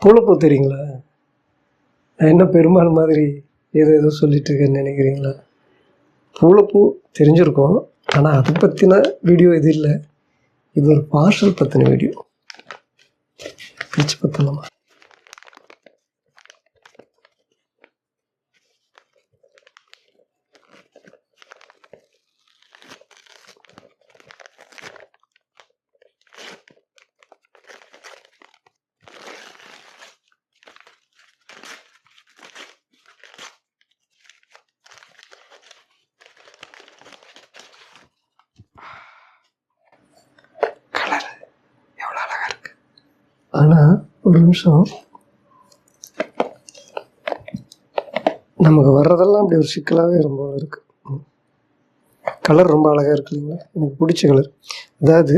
பூளைப்பூ தெரியுங்களா? நான் என்ன பெருமாள் மாதிரி ஏதோ சொல்லிட்டு இருக்கேன்னு நினைக்கிறீங்களா? பூளைப்பூ தெரிஞ்சிருக்கும், ஆனால் அதை பற்றின வீடியோ இது இல்லை. இது ஒரு பார்சல் பற்றின வீடியோ. பிரித்து பற்றலாமா? ஆனால் ஒரு நிமிஷம், நமக்கு வர்றதெல்லாம் அப்படி ஒரு சிக்கலாகவே ரொம்ப இருக்குது. கலர் ரொம்ப அழகாக இருக்கு இல்லைங்களா? எனக்கு பிடிச்ச கலர். அதாவது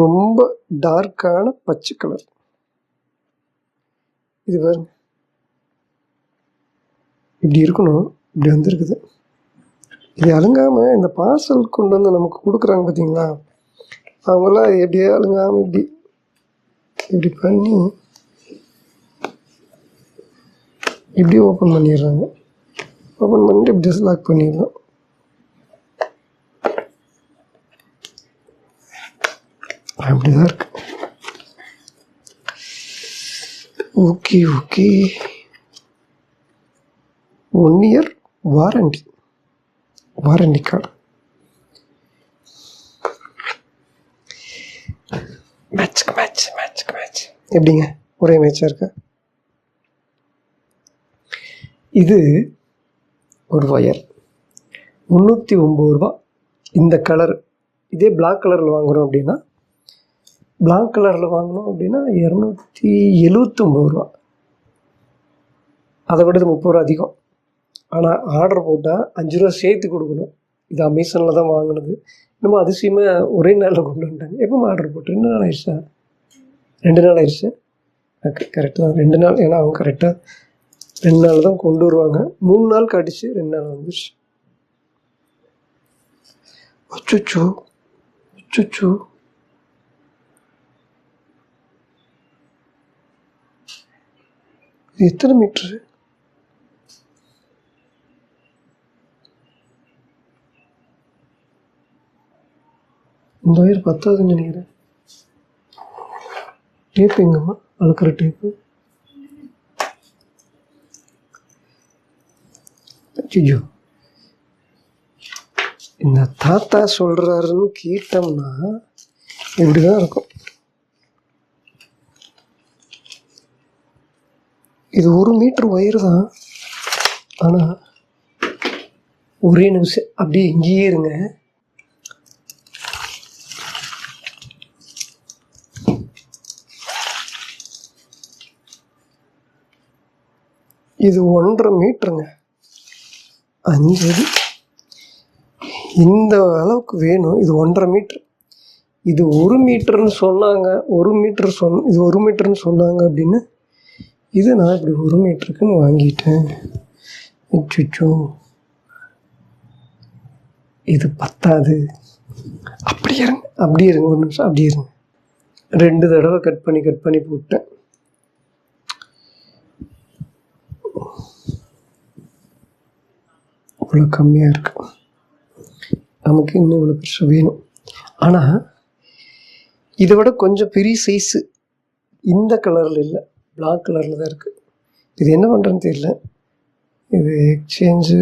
ரொம்ப டார்க்கான பச்சை கலர். இது பாருங்க, இப்படி இருக்கணும், இப்படி வந்துருக்குது. இது அழுங்காமல் இந்த பார்சல் கொண்டு வந்து நமக்கு கொடுக்குறாங்க பார்த்தீங்களா, அவங்களாம் எப்படியே அழுங்காமல் இப்படி பண்ணி இப்படி ஓப்பன் பண்ணிடுறாங்க. ஓப்பன் பண்ணிட்டு இப்படி லாக் பண்ணிடலாம். அப்படிதான் இருக்கு. Okay 1 year warranty card. Match எப்படிங்க? ஒரே மேட்சாக இருக்கு. இது ஒரு ஒயர், 309 ரூபா. இந்த கலர் இதே பிளாக் கலரில் வாங்குகிறோம் அப்படின்னா 279 ரூபா. அதை விட 30 ரூபா அதிகம். ஆனால் ஆர்டர் போட்டால் 5 ரூபா சேர்த்து கொடுக்கணும். இது அமேசானில் தான் வாங்கினது. இன்னமும் அதிசயமாக ஒரே நாளில் கொண்டு வந்துட்டாங்க. எப்போ ஆர்டர் போட்டு 2 நாள் ஆயிடுச்சா? 2 நாள் ஆயிடுச்சு. கரெக்டு தான், 2 நாள். ஏன்னா அவங்க கரெக்டாக 2 நாள் தான் கொண்டு வருவாங்க. 3 நாள் காட்டிச்சு, 2 நாள் வந்துடுச்சு. அச்சோ இது எத்தனை மீட்ரு? இந்த ஒயர் 10ஆதுன்னு நினைக்கிறேன். டேப்பு எங்கம்மா? அளக்கிற டேப்பு. ஐயோ, இந்த தாத்தா சொல்கிறாருன்னு கேட்டோம்னா இப்படி தான் இருக்கும். இது 1 மீட்டர் ஒயர் தான். ஆனால் ஒரே நிமிஷம் அப்படியே இங்கேயே இருங்க. இது 1.5 மீட்டருங்க, 5 அடி. இந்த அளவுக்கு வேணும். இது 1.5 மீட்டர். இது 1 மீட்டர்னு சொன்னாங்க. இது 1 மீட்டர்னு சொன்னாங்க அப்படின்னு இது நான் இப்படி 1 மீட்டருக்குன்னு வாங்கிட்டேன். அச்சோ, இது பத்தாது. அப்படியே இருங்க ஒரு நிமிஷம், அப்படியே இருங்க. 2 தடவை கட் பண்ணி போட்டேன். இவ்வளோ கம்மியாக இருக்கு. நமக்கு இன்னும் இவ்வளோ பெருசாக வேணும். ஆனால் இதை விட கொஞ்சம் பெரிய சைஸு இந்த கலரில் இல்லை, பிளாக் கலரில் தான் இருக்குது. இது என்ன பண்ணுறேன்னு தெரியல. இது எக்ஸ்சேஞ்சு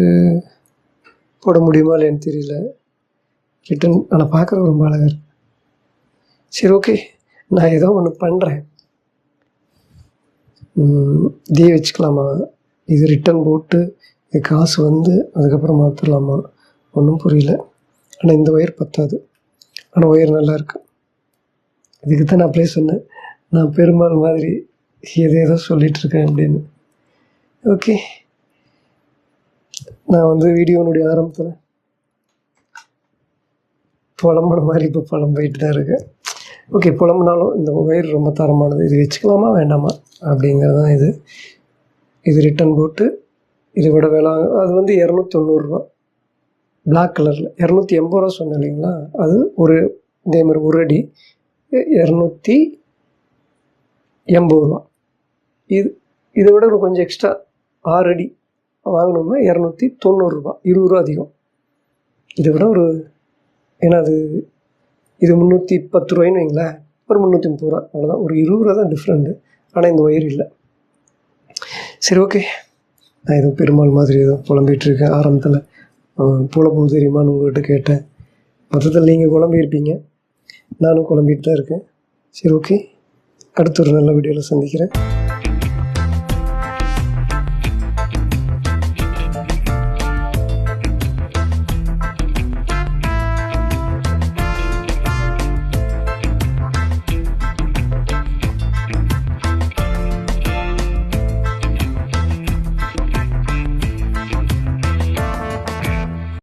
போட முடியுமா இல்லைன்னு தெரியல. ரிட்டன். ஆனால் பார்க்குறது ரொம்ப அழகாக இருக்குது. சரி, ஓகே, நான் ஏதோ ஒன்று பண்ணுறேன். இதே வச்சுக்கலாமா? இது ரிட்டன் போட்டு இது காசு வந்து அதுக்கப்புறம் மாற்றலாமா? ஒன்றும் புரியல. ஆனால் இந்த ஒயர் பத்தாது. ஆனால் ஒயர் நல்லாயிருக்கு. இதுக்கு தான் நான் அப்படியே சொன்னேன், நான் பெருமாள் மாதிரி ஏதோ சொல்லிகிட்ருக்கேன் அப்படின்னு. ஓகே, நான் வந்து வீடியோனுடைய ஆரம்பத்தில் புலம்புற மாதிரி இப்போ புலம்பிட்டு தான் இருக்கேன். ஓகே, புலம்புனாலும் இந்த ஒயர் ரொம்ப தரமானது. இது வச்சுக்கலாமா வேண்டாமா அப்படிங்கிறது தான் இது ரிட்டன் போட்டு இதை விட வேலை. அது வந்து 290 ரூபா. பிளாக் கலரில் 280 ரூபா சொன்னேன் இல்லைங்களா? அது இதே மாதிரி 1 அடி 280 ரூபா. இதை விட ஒரு கொஞ்சம் எக்ஸ்ட்ரா 6 அடி வாங்கணும்னா 290 ரூபா, 20 ரூபா அதிகம். இதை விட ஒரு ஏன்னா இது 310 ரூபாய்ன்னு வைங்களேன், ஒரு 330 ரூபா, அவ்வளோதான். ஒரு 20 ரூபா தான் டிஃப்ரெண்ட்டு. ஆனால் இந்த ஒயர் இல்லை. சரி, ஓகே. நான் ஏதோ பெருமாள் மாதிரி ஏதோ புலம்பிகிட்ருக்கேன். ஆரம்பத்தில் புலம்பு தெரியுமான்னு உங்கள்கிட்ட கேட்டேன். மொத்தத்தில் நீங்கள் குழம்பியிருப்பீங்க, நானும் குழம்பிட்டு தான் இருக்கேன். சரி, ஓகே. அடுத்த ஒரு நல்ல வீடியோவில் சந்திக்கிறேன்.